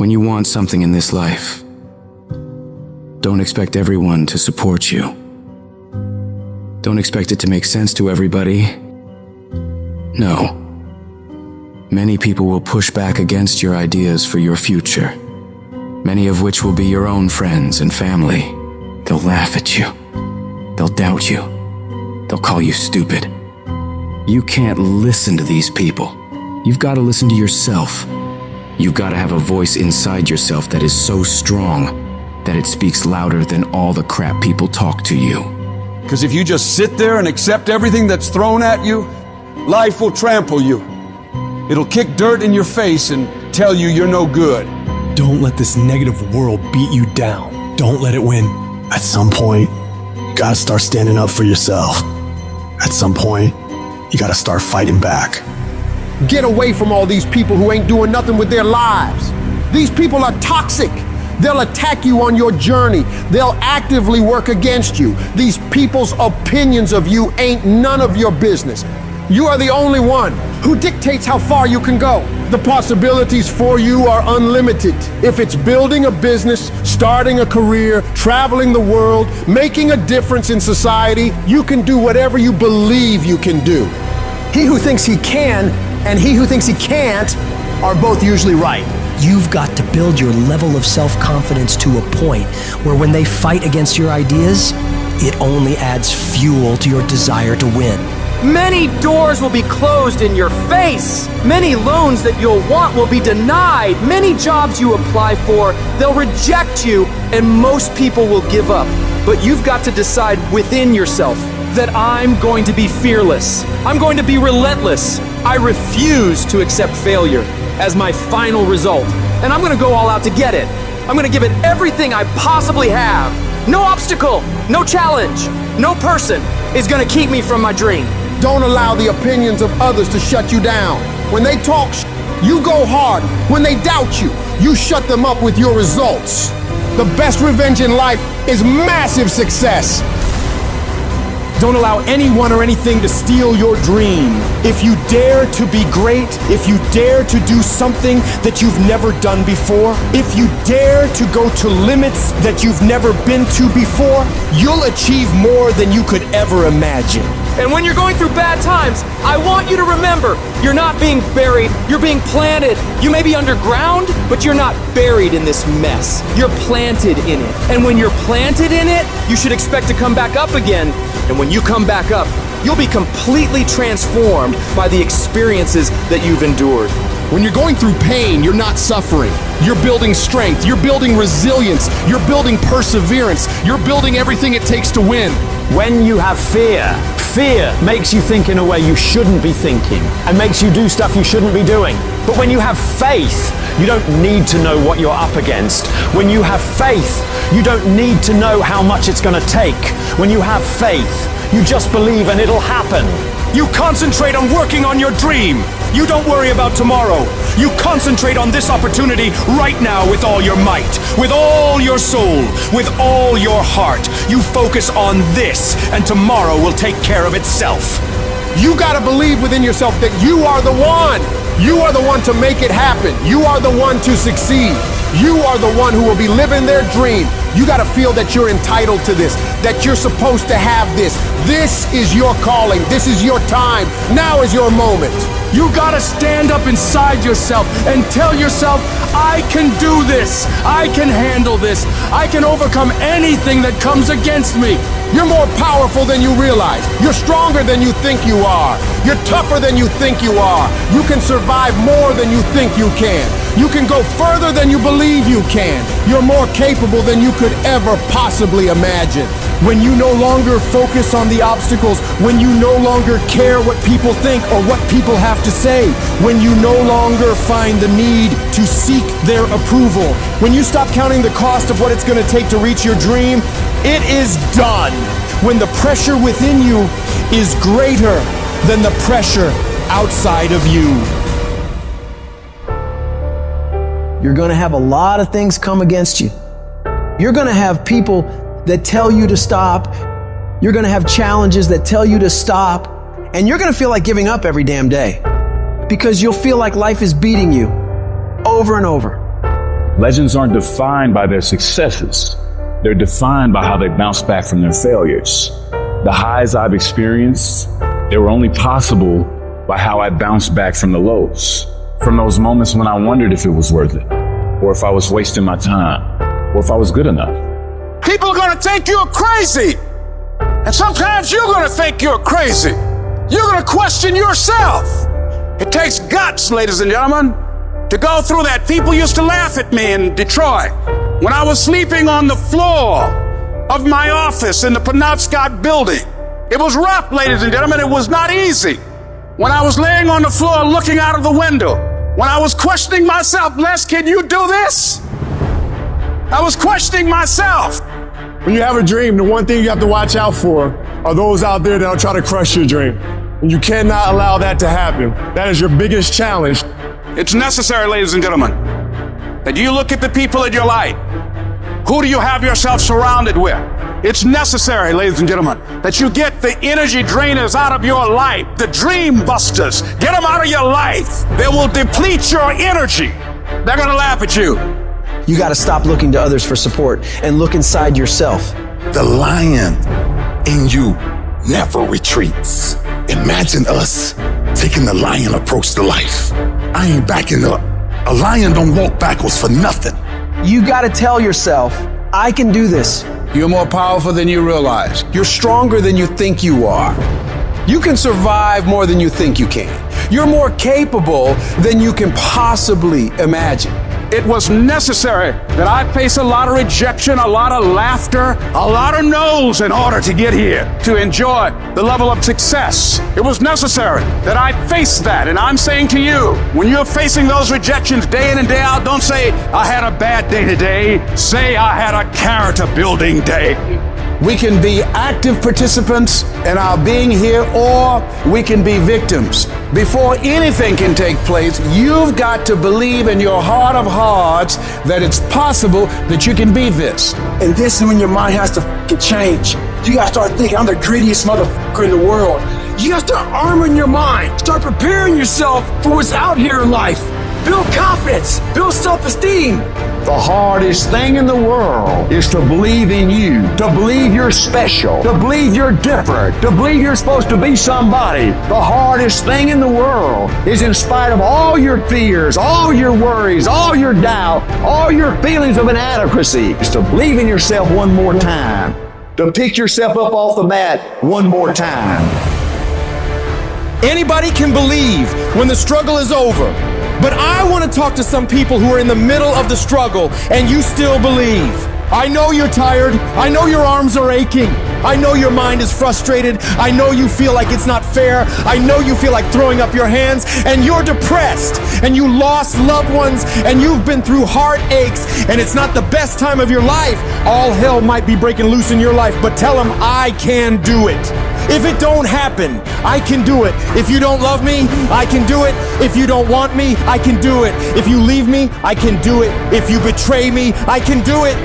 When you want something in this life, don't expect everyone to support you. Don't expect it to make sense to everybody. No. Many people will push back against your ideas for your future, many of which will be your own friends and family. They'll laugh at you. They'll doubt you. They'll call you stupid. You can't listen to these people. You've got to listen to yourself. You've got to have a voice inside yourself that is so strong that it speaks louder than all the crap people talk to you. Because if you just sit there and accept everything that's thrown at you, life will trample you. It'll kick dirt in your face and tell you you're no good. Don't let this negative world beat you down. Don't let it win. At some point, you gotta start standing up for yourself. At some point, you gotta start fighting back. Get away from all these people who ain't doing nothing with their lives. These people are toxic. They'll attack you on your journey. They'll actively work against you. These people's opinions of you ain't none of your business. You are the only one who dictates how far you can go. The possibilities for you are unlimited. If it's building a business, starting a career, traveling the world, making a difference in society, you can do whatever you believe you can do. He who thinks he can and he who thinks he can't are both usually right. You've got to build your level of self-confidence to a point where when they fight against your ideas, it only adds fuel to your desire to win. Many doors will be closed in your face. Many loans that you'll want will be denied. Many jobs you apply for, they'll reject you, and most people will give up. But you've got to decide within yourself that I'm going to be fearless. I'm going to be relentless. I refuse to accept failure as my final result. And I'm gonna go all out to get it. I'm gonna give it everything I possibly have. No obstacle, no challenge, no person is gonna keep me from my dream. Don't allow the opinions of others to shut you down. When they talk, you go hard. When they doubt you, you shut them up with your results. The best revenge in life is massive success. Don't allow anyone or anything to steal your dream. If you dare to be great, if you dare to do something that you've never done before, if you dare to go to limits that you've never been to before, you'll achieve more than you could ever imagine. And when you're going through bad times, I want you to remember, you're not being buried, you're being planted. You may be underground, but you're not buried in this mess. You're planted in it. And when you're planted in it, you should expect to come back up again. And when you come back up, you'll be completely transformed by the experiences that you've endured. When you're going through pain, you're not suffering. You're building strength, you're building resilience, you're building perseverance, you're building everything it takes to win. When you have fear makes you think in a way you shouldn't be thinking and makes you do stuff you shouldn't be doing. But when you have faith, you don't need to know what you're up against. When you have faith, you don't need to know how much it's going to take. When you have faith, you just believe and it'll happen. You concentrate on working on your dream. You don't worry about tomorrow. You concentrate on this opportunity right now with all your might, with all your soul, with all your heart. You focus on this, and tomorrow will take care of itself. You gotta believe within yourself that you are the one. You are the one to make it happen. You are the one to succeed. You are the one who will be living their dream. You gotta feel that you're entitled to this, that you're supposed to have this. This is your calling. This is your time. Now is your moment. You gotta stand up inside yourself and tell yourself, I can do this. I can handle this. I can overcome anything that comes against me. You're more powerful than you realize. You're stronger than you think you are. You're tougher than you think you are. You can survive more than you think you can. You can go further than you believe you can. You're more capable than you could ever possibly imagine. When you no longer focus on the obstacles, when you no longer care what people think or what people have to say, when you no longer find the need to seek their approval, when you stop counting the cost of what it's going to take to reach your dream, it is done. When the pressure within you is greater than the pressure outside of you. You're going to have a lot of things come against you. You're going to have people that tell you to stop. You're going to have challenges that tell you to stop. And you're going to feel like giving up every damn day because you'll feel like life is beating you over and over. Legends aren't defined by their successes. They're defined by how they bounce back from their failures. The highs I've experienced, they were only possible by how I bounced back from the lows. From those moments when I wondered if it was worth it, or if I was wasting my time, or if I was good enough. People are gonna think you're crazy. And sometimes you're gonna think you're crazy. You're gonna question yourself. It takes guts, ladies and gentlemen, to go through that. People used to laugh at me in Detroit when I was sleeping on the floor of my office in the Penobscot building. It was rough, ladies and gentlemen. It was not easy. When I was laying on the floor looking out of the window, when I was questioning myself, Les, can you do this? I was questioning myself. When you have a dream, the one thing you have to watch out for are those out there that'll try to crush your dream. And you cannot allow that to happen. That is your biggest challenge. It's necessary, ladies and gentlemen, that you look at the people in your life. Who do you have yourself surrounded with? It's necessary, ladies and gentlemen, that you get the energy drainers out of your life, the dream busters. Get them out of your life. They will deplete your energy. They're gonna laugh at you. You got to stop looking to others for support and look inside yourself. The lion in you never retreats. Imagine us taking the lion approach to life. I ain't backing up. A lion don't walk backwards for nothing. You got to tell yourself, I can do this. You're more powerful than you realize. You're stronger than you think you are. You can survive more than you think you can. You're more capable than you can possibly imagine. It was necessary that I face a lot of rejection, a lot of laughter, a lot of no's in order to get here, to enjoy the level of success. It was necessary that I face that. And I'm saying to you, when you're facing those rejections day in and day out, don't say, I had a bad day today. Say, I had a character building day. We can be active participants in our being here, or we can be victims. Before anything can take place, you've got to believe in your heart of hearts that it's possible that you can be this. And this is when your mind has to change. You gotta start thinking, I'm the greediest motherfucker in the world. You gotta start arming your mind. Start preparing yourself for what's out here in life. Build confidence. Build self-esteem. The hardest thing in the world is to believe in you, to believe you're special, to believe you're different, to believe you're supposed to be somebody. The hardest thing in the world is, in spite of all your fears, all your worries, all your doubt, all your feelings of inadequacy, is to believe in yourself one more time, to pick yourself up off the mat one more time. Anybody can believe when the struggle is over. But I want to talk to some people who are in the middle of the struggle and you still believe. I know you're tired. I know your arms are aching. I know your mind is frustrated. I know you feel like it's not fair. I know you feel like throwing up your hands, and you're depressed, and you lost loved ones, and you've been through heartaches, and it's not the best time of your life. All hell might be breaking loose in your life, but tell them I can do it. If it don't happen, I can do it. If you don't love me, I can do it. If you don't want me, I can do it. If you leave me, I can do it. If you betray me, I can do it.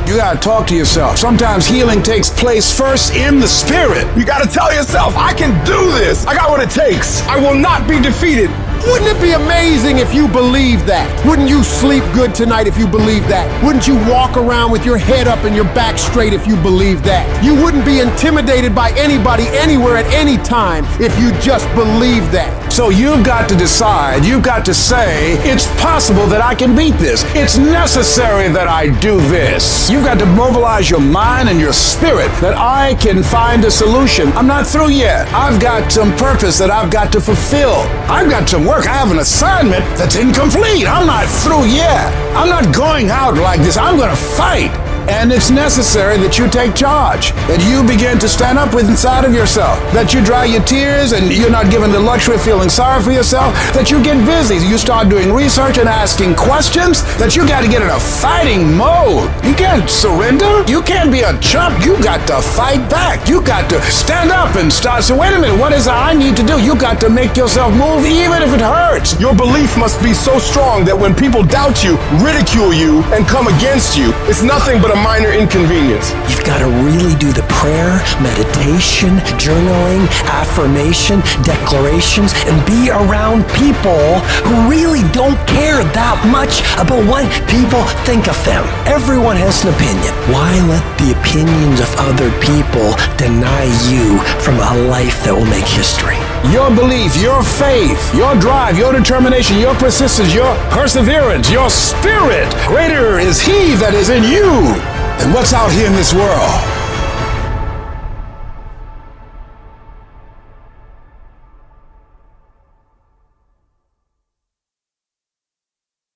You gotta talk to yourself. Sometimes healing takes place first in the spirit. You gotta tell yourself, I can do this. I got what it takes. I will not be defeated. Wouldn't it be amazing if you believed that? Wouldn't you sleep good tonight if you believed that? Wouldn't you walk around with your head up and your back straight if you believed that? You wouldn't be intimidated by anybody, anywhere, at any time if you just believed that. So you've got to decide, you've got to say, it's possible that I can beat this. It's necessary that I do this. You've got to mobilize your mind and your spirit that I can find a solution. I'm not through yet. I've got some purpose that I've got to fulfill. I've got some work. I have an assignment that's incomplete. I'm not through yet. I'm not going out like this. I'm going to fight. And it's necessary that you take charge, that you begin to stand up with inside of yourself, that you dry your tears and you're not given the luxury of feeling sorry for yourself, that you get busy, you start doing research and asking questions, that you got to get in a fighting mode. You can't surrender. You can't be a chump. You got to fight back. You got to stand up and start. So wait a minute, what is it I need to do? You got to make yourself move even if it hurts. Your belief must be so strong that when people doubt you, ridicule you, and come against you, it's nothing but a minor inconvenience. You've got to really do the prayer, meditation, journaling, affirmation, declarations, and be around people who really don't care that much about what people think of them. Everyone has an opinion. Why let the opinions of other people deny you from a life that will make history? Your belief, your faith, your drive, your determination, your persistence, your perseverance, your spirit. Greater is He that is in you than what's out here in this world.